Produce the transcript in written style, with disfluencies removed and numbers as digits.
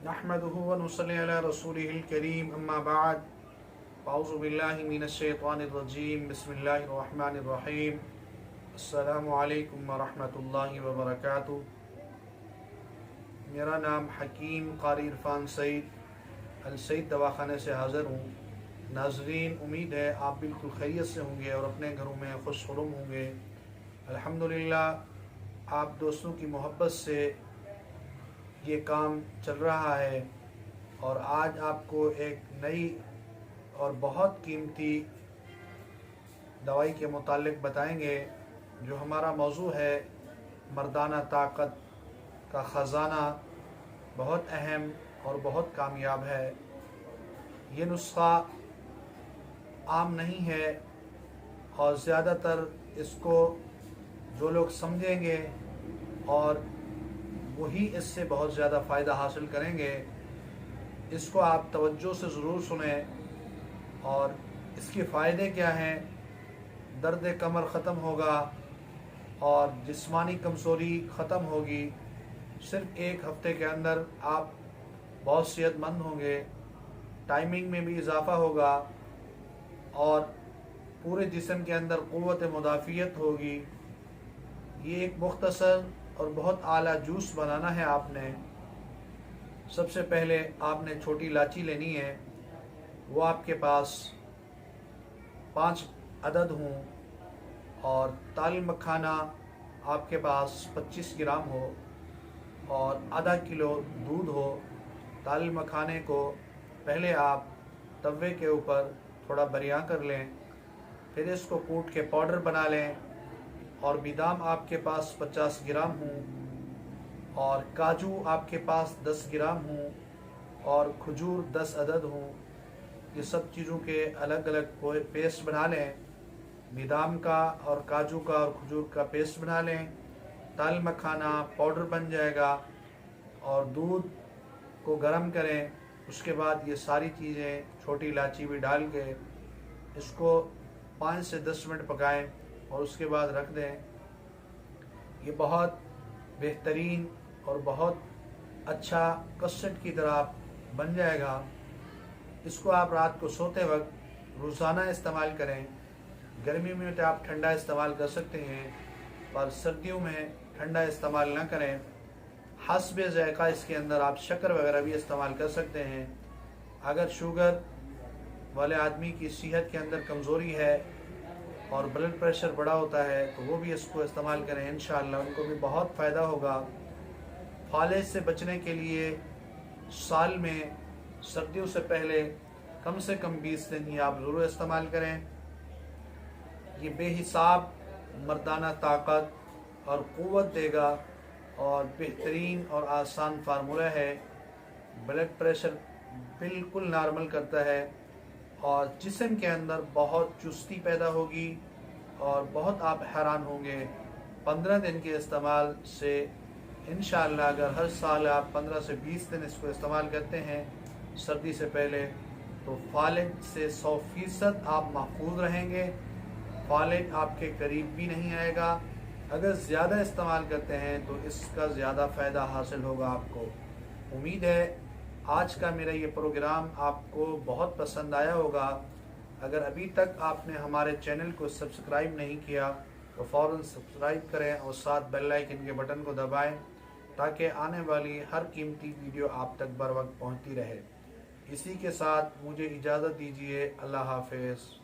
नहमदुहु व नुसल्ली अला रसूलिहिल करीम अम्मा बाद अऊज़ु बिल्लाहि मिनश शैतानिर रजीम बिस्मिल्लाहिर रहमानिर रहीम अस्सलामु अलैकुम व रहमतुल्लाहि व बरकातुहू। मेरा नाम हकीम कारी इरफान सईद अल सईद दवाखाने से हाज़िर हूँ। नाज़रीन, उम्मीद है आप बिल्कुल खैरियत से होंगे और अपने घरों में खुशनुमा होंगे। अल्हम्दुलिल्लाह आप दोस्तों की मोहब्बत से ये काम चल रहा है और आज आपको एक नई और बहुत कीमती दवाई के मुतालिक बताएंगे। जो हमारा मौजू है मर्दाना ताकत का ख़जाना, बहुत अहम और बहुत कामयाब है। ये नुस्खा आम नहीं है और ज़्यादातर इसको जो लोग समझेंगे और वही इससे बहुत ज़्यादा फ़ायदा हासिल करेंगे। इसको आप तवज्जो से ज़रूर सुने और इसके फ़ायदे क्या हैं। दर्द कमर ख़त्म होगा और जिस्मानी कमज़ोरी ख़त्म होगी। सिर्फ़ एक हफ़्ते के अंदर आप बहुत सेहतमंद होंगे। टाइमिंग में भी इजाफ़ा होगा और पूरे जिस्म के अंदर क़ुव्वत मुदाफ़ियत होगी। ये एक मुख्तसर और बहुत आला जूस बनाना है आपने। सबसे पहले आपने छोटी इलायची लेनी है, वो आपके पास 5 अदद हों, और ताल मखाना आपके पास 25 ग्राम हो और आधा किलो दूध हो। ताल मखाने को पहले आप तवे के ऊपर थोड़ा बरियां कर लें, फिर इसको कूट के पाउडर बना लें। और बादाम आपके पास 50 ग्राम हों और काजू आपके पास 10 ग्राम हों और खजूर 10 अदद हों। ये सब चीज़ों के अलग अलग पेस्ट बना लें। बादाम का और काजू का और खजूर का पेस्ट बना लें। ताल मखाना पाउडर बन जाएगा और दूध को गर्म करें। उसके बाद ये सारी चीज़ें, छोटी इलायची भी डाल के इसको 5 से 10 मिनट पकाएं और उसके बाद रख दें। ये बहुत बेहतरीन और बहुत अच्छा कस्टर्ड की तरह बन जाएगा। इसको आप रात को सोते वक्त रोज़ाना इस्तेमाल करें। गर्मी में तो आप ठंडा इस्तेमाल कर सकते हैं, पर सर्दियों में ठंडा इस्तेमाल ना करें। हस्बे ज़ायक़ा इसके अंदर आप शक्कर वगैरह भी इस्तेमाल कर सकते हैं। अगर शुगर वाले आदमी की सेहत के अंदर कमज़ोरी है और ब्लड प्रेशर बड़ा होता है तो वो भी इसको इस्तेमाल करें, इंशाअल्लाह उनको भी बहुत फ़ायदा होगा। फालिज से बचने के लिए साल में सर्दियों से पहले कम से कम 20 दिन ही आप ज़रूर इस्तेमाल करें। ये बेहिसाब मर्दाना ताकत और क़ुव्वत देगा और बेहतरीन और आसान फार्मूला है। ब्लड प्रेशर बिल्कुल नॉर्मल करता है और जिस्म के अंदर बहुत चुस्ती पैदा होगी और बहुत आप हैरान होंगे। 15 दिन के इस्तेमाल से इंशाअल्लाह अगर हर साल आप 15 से 20 दिन इसको इस्तेमाल करते हैं सर्दी से पहले, तो फालिज से 100% आप महफूज रहेंगे। फालिज आपके करीब भी नहीं आएगा। अगर ज़्यादा इस्तेमाल करते हैं तो इसका ज़्यादा फ़ायदा हासिल होगा आपको। उम्मीद है आज का मेरा ये प्रोग्राम आपको बहुत पसंद आया होगा। अगर अभी तक आपने हमारे चैनल को सब्सक्राइब नहीं किया तो फ़ौरन सब्सक्राइब करें और साथ बेल आइकन के बटन को दबाएं ताकि आने वाली हर कीमती वीडियो आप तक बर वक्त पहुँचती रहे। इसी के साथ मुझे इजाज़त दीजिए। अल्लाह हाफ़िज़।